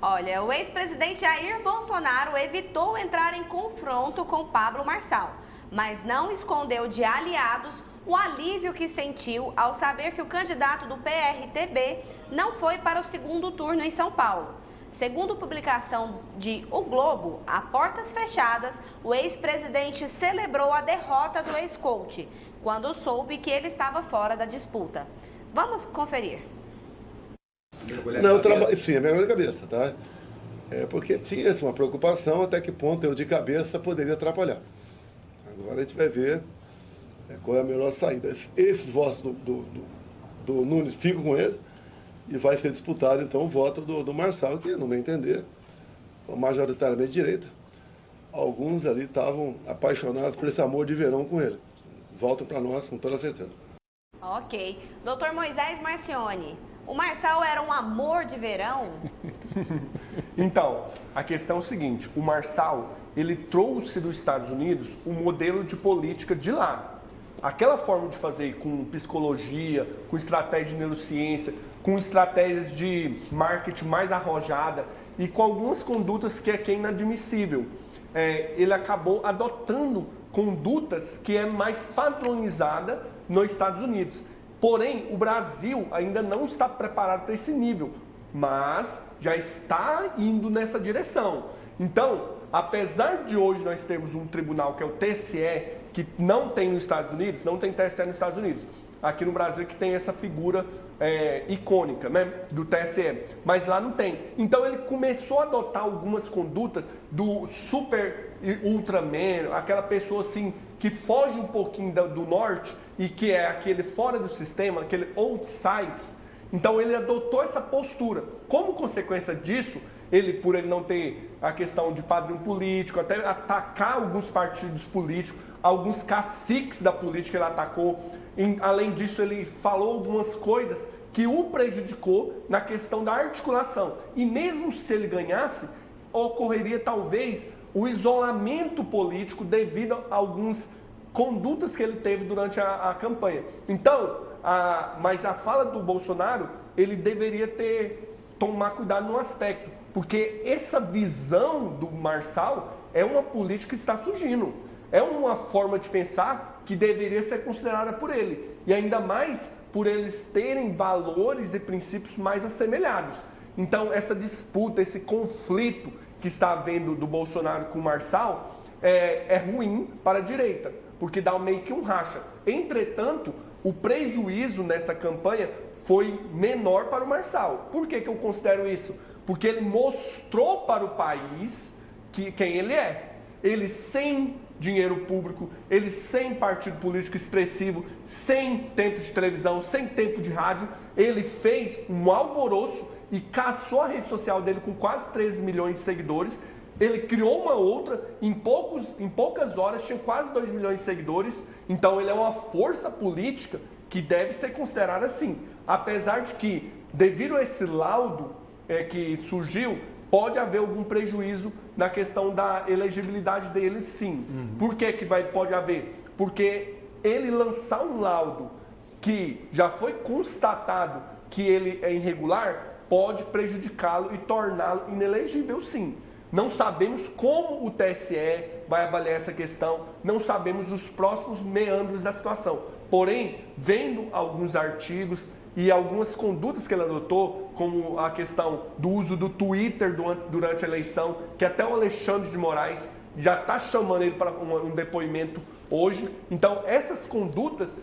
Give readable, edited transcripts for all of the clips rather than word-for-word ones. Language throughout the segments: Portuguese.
Olha, o ex-presidente Jair Bolsonaro evitou entrar em confronto com Pablo Marçal, mas não escondeu de aliados o alívio que sentiu ao saber que o candidato do PRTB não foi para o segundo turno em São Paulo. Segundo publicação de O Globo, a portas fechadas, o ex-presidente celebrou a derrota do ex-coach, quando soube que ele estava fora da disputa. Vamos conferir. Não, sim, é mergulho de cabeça, tá? Porque tinha uma preocupação até que ponto eu de cabeça poderia atrapalhar. Agora a gente vai ver qual é a melhor saída. Esses votos do Nunes ficam com ele e vai ser disputado então o voto do Marçal, que, no meu entender, são majoritariamente de direita. Alguns ali estavam apaixonados por esse amor de verão com ele. Voltam para nós com toda certeza. Ok. Doutor Moisés Marcioni, o Marçal era um amor de verão? Então, a questão é o seguinte, o Marçal, ele trouxe dos Estados Unidos um modelo de política de lá. Aquela forma de fazer com psicologia, com estratégia de neurociência, com estratégias de marketing mais arrojada e com algumas condutas que é inadmissível. Ele acabou adotando condutas que é mais padronizada nos Estados Unidos. Porém, o Brasil ainda não está preparado para esse nível, mas já está indo nessa direção. Então, apesar de hoje nós termos um tribunal que é o TSE, que não tem nos Estados Unidos, não tem TSE nos Estados Unidos, aqui no Brasil é que tem essa figura icônica, né, do TSE, mas lá não tem. Então ele começou a adotar algumas condutas do super ultraman, aquela pessoa assim que foge um pouquinho do norte e que é aquele fora do sistema, aquele outsides. Então ele adotou essa postura. Como consequência disso, por ele não ter a questão de padrinho político, até atacar alguns partidos políticos, alguns caciques da política ele atacou. Além disso, ele falou algumas coisas que o prejudicou na questão da articulação. E mesmo se ele ganhasse, ocorreria talvez o isolamento político devido a algumas condutas que ele teve durante a campanha. Então, mas a fala do Bolsonaro, ele deveria tomar cuidado num aspecto, porque essa visão do Marçal é uma política que está surgindo. É uma forma de pensar que deveria ser considerada por ele. E ainda mais por eles terem valores e princípios mais assemelhados. Então, essa disputa, esse conflito que está havendo do Bolsonaro com o Marçal é ruim para a direita, porque dá meio que um racha. Entretanto, o prejuízo nessa campanha foi menor para o Marçal. Por que eu considero isso? Porque ele mostrou para o país quem ele é. Ele sem dinheiro público, ele sem partido político expressivo, sem tempo de televisão, sem tempo de rádio, ele fez um alvoroço e caçou a rede social dele com quase 13 milhões de seguidores. Ele criou uma outra, em poucas horas tinha quase 2 milhões de seguidores. Então ele é uma força política que deve ser considerada assim. Apesar de que, devido a esse laudo que surgiu, pode haver algum prejuízo na questão da elegibilidade dele, sim. Por que pode haver? Porque ele lançar um laudo que já foi constatado que ele é irregular, pode prejudicá-lo e torná-lo inelegível, sim. Não sabemos como o TSE vai avaliar essa questão, não sabemos os próximos meandros da situação. Porém, vendo alguns artigos e algumas condutas que ele adotou, como a questão do uso do Twitter durante a eleição, que até o Alexandre de Moraes já está chamando ele para um depoimento hoje. Então, essas condutas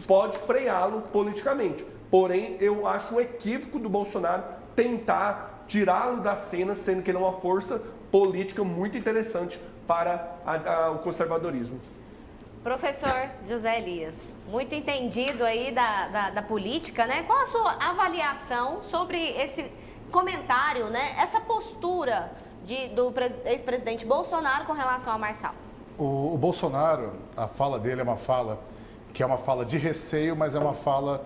podem freá-lo politicamente. Porém, eu acho um equívoco do Bolsonaro tentar tirá-lo da cena, sendo que ele é uma força política muito interessante para o conservadorismo. Professor José Elias, muito entendido aí da política, né? Qual a sua avaliação sobre esse comentário, né? Essa postura do ex-presidente Bolsonaro com relação a Marçal? O Bolsonaro, a fala dele é uma fala que é uma fala de receio, mas é uma fala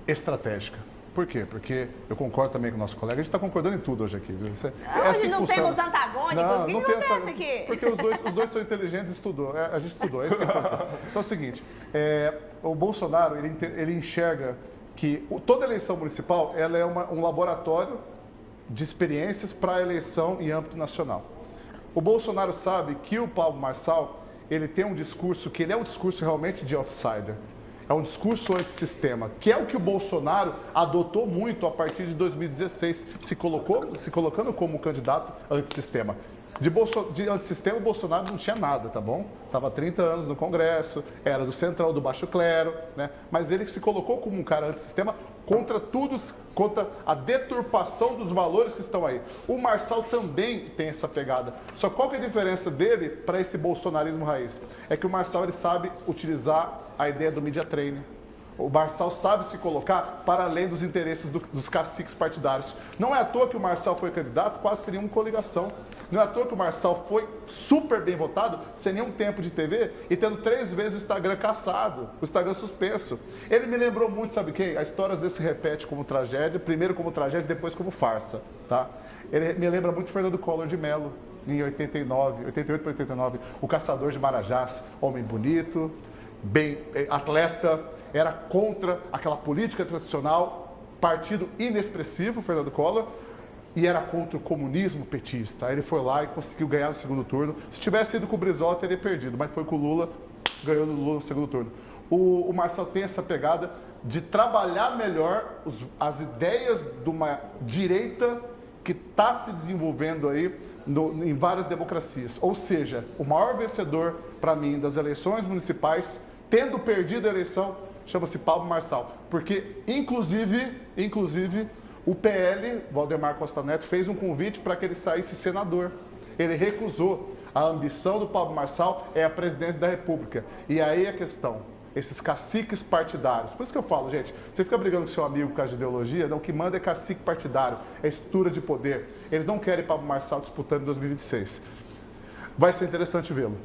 estratégica. Por quê? Porque eu concordo também com o nosso colega, a gente está concordando em tudo hoje aqui. Viu? Hoje não temos antagônicos, o que acontece aqui? Porque os dois são inteligentes, a gente estudou, é isso que é importante. Então é o seguinte, o Bolsonaro, ele enxerga que toda eleição municipal ela é um laboratório de experiências para a eleição em âmbito nacional. O Bolsonaro sabe que o Pablo Marçal, ele tem um discurso que ele é um discurso realmente de outsider. É um discurso antissistema, que é o que o Bolsonaro adotou muito a partir de 2016, se colocando como candidato antissistema. De antissistema, o Bolsonaro não tinha nada, tá bom? Estava há 30 anos no Congresso, era do centrão, do baixo clero, né? Mas ele se colocou como um cara antissistema contra tudo, contra a deturpação dos valores que estão aí. O Marçal também tem essa pegada. Só qual que é a diferença dele para esse bolsonarismo raiz? É que o Marçal ele sabe utilizar a ideia do media training. O Marçal sabe se colocar para além dos interesses dos caciques partidários. Não é à toa que o Marçal foi candidato, quase seria uma coligação. Não é à toa que o Marçal foi super bem votado, sem nenhum tempo de TV e tendo 3 vezes o Instagram cassado, o Instagram suspenso. Ele me lembrou muito, sabe quem? A história às vezes se repete como tragédia, primeiro como tragédia, depois como farsa, tá? Ele me lembra muito Fernando Collor de Mello, em 88 para 89, o caçador de Marajás, homem bonito, bem atleta, era contra aquela política tradicional, partido inexpressivo, Fernando Collor, e era contra o comunismo petista. Aí ele foi lá e conseguiu ganhar no segundo turno. Se tivesse ido com o Brizola, teria perdido, mas foi com o Lula, ganhou no Lula no segundo turno. O Marçal tem essa pegada de trabalhar melhor as ideias de uma direita que está se desenvolvendo aí em várias democracias. Ou seja, o maior vencedor, para mim, das eleições municipais, tendo perdido a eleição, chama-se Pablo Marçal. Porque, inclusive, o PL, Valdemar Costa Neto, fez um convite para que ele saísse senador. Ele recusou. A ambição do Pablo Marçal é a presidência da República. E aí a questão, esses caciques partidários. Por isso que eu falo, gente, você fica brigando com seu amigo por causa de ideologia, não, o que manda é cacique partidário, é estrutura de poder. Eles não querem Pablo Marçal disputando em 2026. Vai ser interessante vê-lo.